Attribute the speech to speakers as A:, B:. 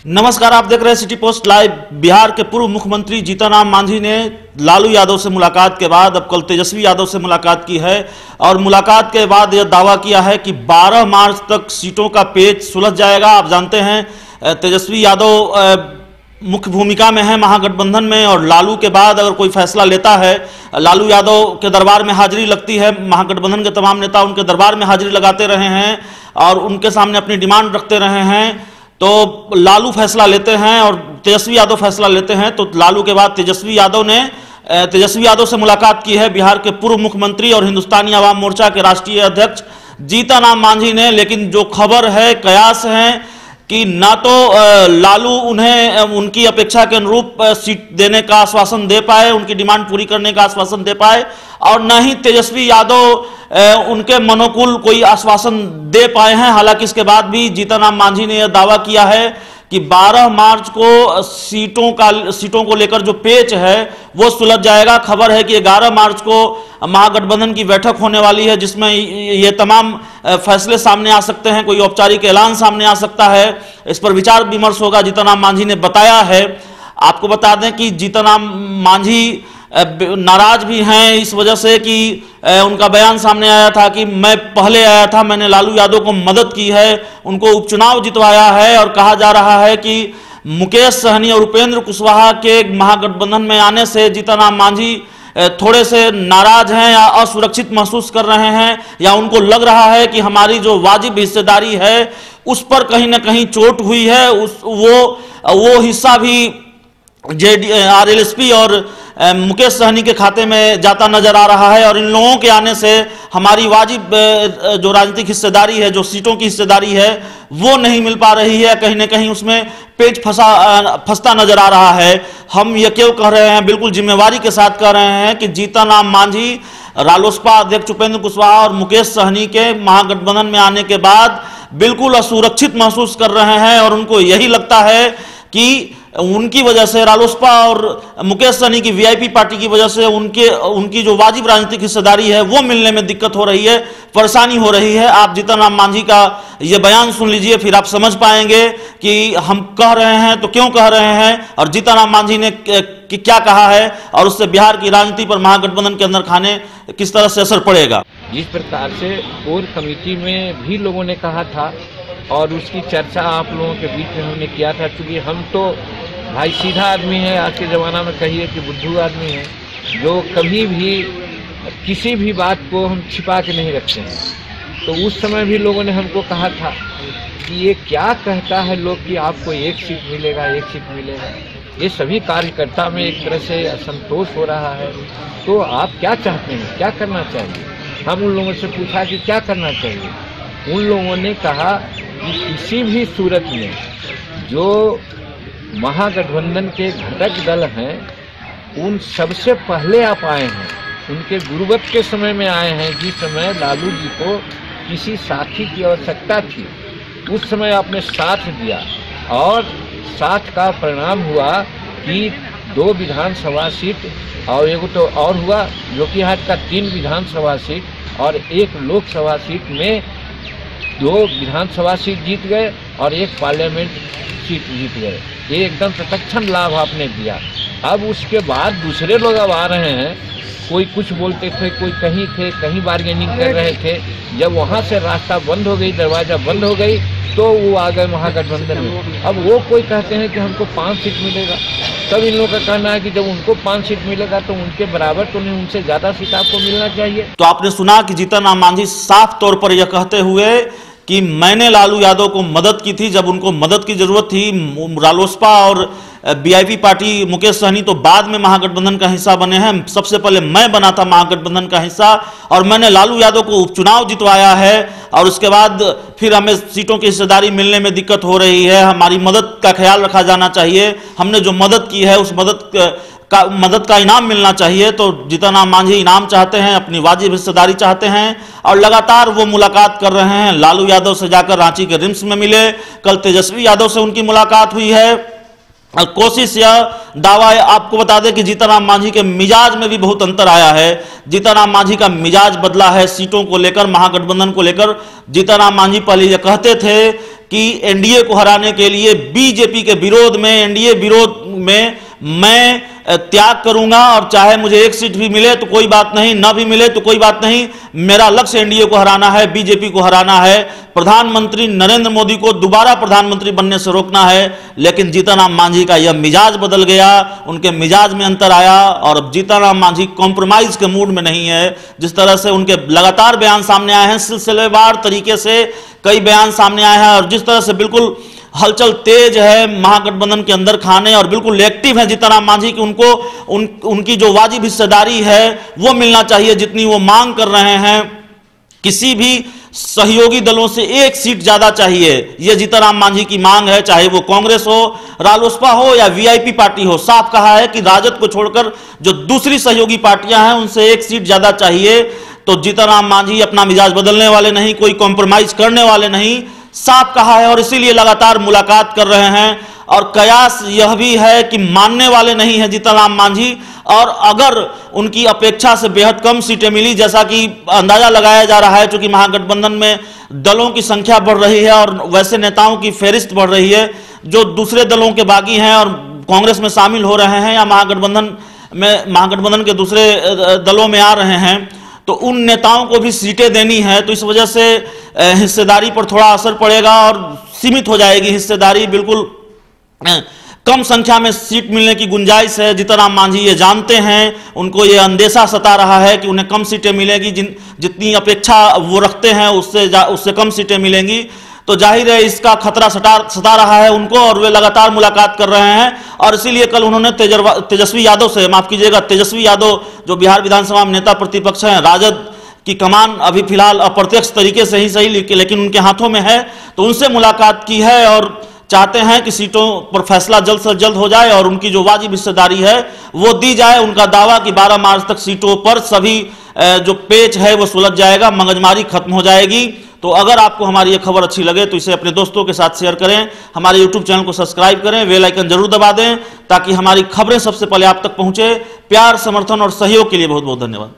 A: नमस्कार, आप देख रहे हैं सिटी पोस्ट लाइव। बिहार के पूर्व मुख्यमंत्री जीतनराम मांझी ने लालू यादव से मुलाकात के बाद अब कल तेजस्वी यादव से मुलाकात की है और मुलाकात के बाद यह दावा किया है कि 12 मार्च तक सीटों का पेच सुलझ जाएगा। आप जानते हैं तेजस्वी यादव मुख्य भूमिका में है महागठबंधन में, और लालू के बाद अगर कोई फैसला लेता है, लालू यादव के दरबार में हाजिरी लगती है। महागठबंधन के तमाम नेता उनके दरबार में हाजिरी लगाते रहे हैं और उनके सामने अपनी डिमांड रखते रहे हैं। तो लालू फैसला लेते हैं और तेजस्वी यादव फैसला लेते हैं। तो लालू के बाद तेजस्वी यादव से मुलाकात की है बिहार के पूर्व मुख्यमंत्री और हिंदुस्तानी आवाम मोर्चा के राष्ट्रीय अध्यक्ष जीतनराम मांझी ने। लेकिन जो खबर है, कयास है कि ना तो लालू उन्हें उनकी अपेक्षा के अनुरूप सीट देने का आश्वासन दे पाए, उनकी डिमांड पूरी करने का आश्वासन दे पाए, और न ही तेजस्वी यादव उनके मनोकुल कोई आश्वासन दे पाए हैं। हालांकि इसके बाद भी जीतनराम मांझी ने यह दावा किया है कि 12 मार्च को सीटों को लेकर जो पेच है वो सुलझ जाएगा। खबर है कि 11 मार्च को महागठबंधन की बैठक होने वाली है, जिसमें ये तमाम फैसले सामने आ सकते हैं, कोई औपचारिक ऐलान सामने आ सकता है। इस पर विचार विमर्श होगा, जीतनराम मांझी ने बताया है। आपको बता दें कि जीतनराम मांझी नाराज भी हैं इस वजह से कि उनका बयान सामने आया था कि मैं पहले आया था, मैंने लालू यादव को मदद की है, उनको उपचुनाव जितवाया है। और कहा जा रहा है कि मुकेश सहनी और उपेंद्र कुशवाहा के महागठबंधन में आने से जीतनराम मांझी थोड़े से नाराज हैं या असुरक्षित महसूस कर रहे हैं, या उनको लग रहा है कि हमारी जो वाजिब हिस्सेदारी है उस पर कहीं ना कहीं चोट हुई है। वो हिस्सा भी RLSP और मुकेश सहनी के खाते में जाता नजर आ रहा है, और इन लोगों के आने से हमारी वाजिब जो राजनीतिक हिस्सेदारी है, जो सीटों की हिस्सेदारी है, वो नहीं मिल पा रही है। कहीं ना कहीं उसमें पेच फंसता नजर आ रहा है। हम ये क्यों कह रहे हैं, बिल्कुल जिम्मेवारी के साथ कह रहे हैं कि जीतनराम मांझी रालोसपा अध्यक्ष उपेंद्र कुशवाहा और मुकेश सहनी के महागठबंधन में आने के बाद बिल्कुल असुरक्षित महसूस कर रहे हैं, और उनको यही लगता है कि उनकी वजह से, रालोसपा और मुकेश सहनी की VIP पार्टी की वजह से उनकी जो वाजिब राजनीतिक हिस्सेदारी है वो मिलने में दिक्कत हो रही है, परेशानी हो रही है। आप जीतनराम मांझी का ये बयान सुन लीजिए, फिर आप समझ पाएंगे कि हम कह रहे हैं तो क्यों कह रहे हैं, और जीतनराम मांझी ने क्या कहा है, और उससे बिहार की राजनीति पर महागठबंधन के अंदर खाने किस तरह से असर पड़ेगा।
B: जिस प्रकार से कोर कमेटी में भी लोगों ने कहा था और उसकी चर्चा आप लोगों के बीच में हमने किया था, क्योंकि हम तो भाई सीधा आदमी है, आज के ज़माना में कहिए कि बुद्धू आदमी है, जो कभी भी किसी भी बात को हम छिपा के नहीं रखते हैं। तो उस समय भी लोगों ने हमको कहा था कि ये क्या कहता है लोग कि आपको 1 सीट मिलेगा, 1 सीट मिलेगा। ये सभी कार्यकर्ता में एक तरह से असंतोष हो रहा है। तो आप क्या चाहते हैं, क्या करना चाहिए? हम उन लोगों से पूछा कि क्या करना चाहिए। उन लोगों ने कहा कि किसी भी सूरत में जो महागठबंधन के घटक दल हैं, उन सबसे पहले आप आए हैं, उनके गुरुवत के समय में आए हैं, जिस समय लालू जी को किसी साथी की आवश्यकता थी, उस समय आपने साथ दिया, और साथ का परिणाम हुआ कि 2 विधानसभा सीट और एक तो और हुआ, जो कि आज का 3 विधानसभा सीट और 1 लोकसभा सीट में 2 विधानसभा सीट जीत गए और 1 पार्लियामेंट सीट जीत गए। ये एकदम प्रत्यक्ष लाभ आपने दिया। अब उसके बाद दूसरे लोग अब आ रहे हैं, कोई कुछ बोलते थे, कोई कहीं थे, कहीं बार्गेनिंग कर रहे थे। जब वहाँ से रास्ता बंद हो गई, दरवाज़ा बंद हो गई, तो वो आ गए महागठबंधन में। अब वो कोई कहते हैं कि हमको 5 सीट मिलेगा, तब इन लोगों का कहना है कि जब उनको 5 सीट मिलेगा तो उनके बराबर तो नहीं, उनसे ज़्यादा सीट आपको मिलना चाहिए।
A: तो आपने सुना कि जीतनराम मांझी साफ तौर पर यह कहते हुए कि मैंने लालू यादव को मदद की थी जब उनको मदद की जरूरत थी। रालोसपा और VIP पार्टी मुकेश सहनी तो बाद में महागठबंधन का हिस्सा बने हैं, सबसे पहले मैं बना था महागठबंधन का हिस्सा, और मैंने लालू यादव को उपचुनाव जितवाया है, और उसके बाद फिर हमें सीटों की हिस्सेदारी मिलने में दिक्कत हो रही है। हमारी मदद का ख्याल रखा जाना चाहिए, हमने जो मदद की है उस मदद का इनाम मिलना चाहिए। तो जीतनराम मांझी इनाम चाहते हैं, अपनी वाजिब हिस्सेदारी चाहते हैं, और लगातार वो मुलाकात कर रहे हैं। लालू यादव से जाकर रांची के रिम्स में मिले, कल तेजस्वी यादव से उनकी मुलाकात हुई है। कोशिश या दावा, आपको बता दें कि जीतनराम मांझी के मिजाज में भी बहुत अंतर आया है। जीतनराम मांझी का मिजाज बदला है सीटों को लेकर, महागठबंधन को लेकर। जीतनराम मांझी पहले ये कहते थे कि एनडीए को हराने के लिए बीजेपी के विरोध में, एनडीए विरोध में मैं त्याग करूंगा और चाहे मुझे एक सीट भी मिले तो कोई बात नहीं, ना भी मिले तो कोई बात नहीं, मेरा लक्ष्य एनडीए को हराना है, बीजेपी को हराना है, प्रधानमंत्री नरेंद्र मोदी को दोबारा प्रधानमंत्री बनने से रोकना है। लेकिन जीतनराम मांझी का यह मिजाज बदल गया, उनके मिजाज में अंतर आया और अब जीतनराम मांझी कॉम्प्रोमाइज के मूड में नहीं है। जिस तरह से उनके लगातार बयान सामने आए हैं, सिलसिलेवार तरीके से कई बयान सामने आए हैं और जिस तरह से बिल्कुल हलचल तेज है महागठबंधन के अंदर खाने और बिल्कुल एक्टिव है जीतनराम मांझी कि उनको उनकी जो वाजिब हिस्सेदारी है वो मिलना चाहिए जितनी वो मांग कर रहे हैं। किसी भी सहयोगी दलों से एक सीट ज्यादा चाहिए, यह जीतनराम मांझी की मांग है, चाहे वो कांग्रेस हो, रालोसपा हो या वीआईपी पार्टी हो। साफ कहा है कि राजद को छोड़कर जो दूसरी सहयोगी पार्टियां हैं उनसे एक सीट ज्यादा चाहिए। तो जीतनराम मांझी अपना मिजाज बदलने वाले नहीं, कोई कॉम्प्रोमाइज करने वाले नहीं, साफ कहा है और इसीलिए लगातार मुलाकात कर रहे हैं। और कयास यह भी है कि मानने वाले नहीं है जीतनराम मांझी, और अगर उनकी अपेक्षा से बेहद कम सीटें मिली, जैसा कि अंदाजा लगाया जा रहा है, क्योंकि महागठबंधन में दलों की संख्या बढ़ रही है और वैसे नेताओं की फेरिस्त बढ़ रही है जो दूसरे दलों के बागी हैं और कांग्रेस में शामिल हो रहे हैं या महागठबंधन के दूसरे दलों में आ रहे हैं, तो उन नेताओं को भी सीटें देनी है। तो इस वजह से हिस्सेदारी पर थोड़ा असर पड़ेगा और सीमित हो जाएगी हिस्सेदारी, बिल्कुल कम संख्या में सीट मिलने की गुंजाइश है। जीतनराम मांझी ये जानते हैं, उनको ये अंदेशा सता रहा है कि उन्हें कम सीटें मिलेगी, जितनी अपेक्षा वो रखते हैं उससे कम सीटें मिलेंगी। तो जाहिर है इसका खतरा सता रहा है उनको और वे लगातार मुलाकात कर रहे हैं। और इसीलिए कल उन्होंने तेजस्वी यादव से, माफ कीजिएगा, तेजस्वी यादव जो बिहार विधानसभा में नेता प्रतिपक्ष हैं, राजद की कमान अभी फिलहाल अप्रत्यक्ष तरीके से ही सही लेकिन उनके हाथों में है, तो उनसे मुलाकात की है और चाहते हैं कि सीटों पर फैसला जल्द से जल्द हो जाए और उनकी जो वाजिब हिस्सेदारी है वो दी जाए। उनका दावा कि 12 मार्च तक सीटों पर सभी जो पेच है वो सुलझ जाएगा, मगजमारी खत्म हो जाएगी। तो अगर आपको हमारी ये खबर अच्छी लगे तो इसे अपने दोस्तों के साथ शेयर करें, हमारे YouTube चैनल को सब्सक्राइब करें, बेल आइकन जरूर दबा दें ताकि हमारी खबरें सबसे पहले आप तक पहुंचे। प्यार, समर्थन और सहयोग के लिए बहुत बहुत धन्यवाद।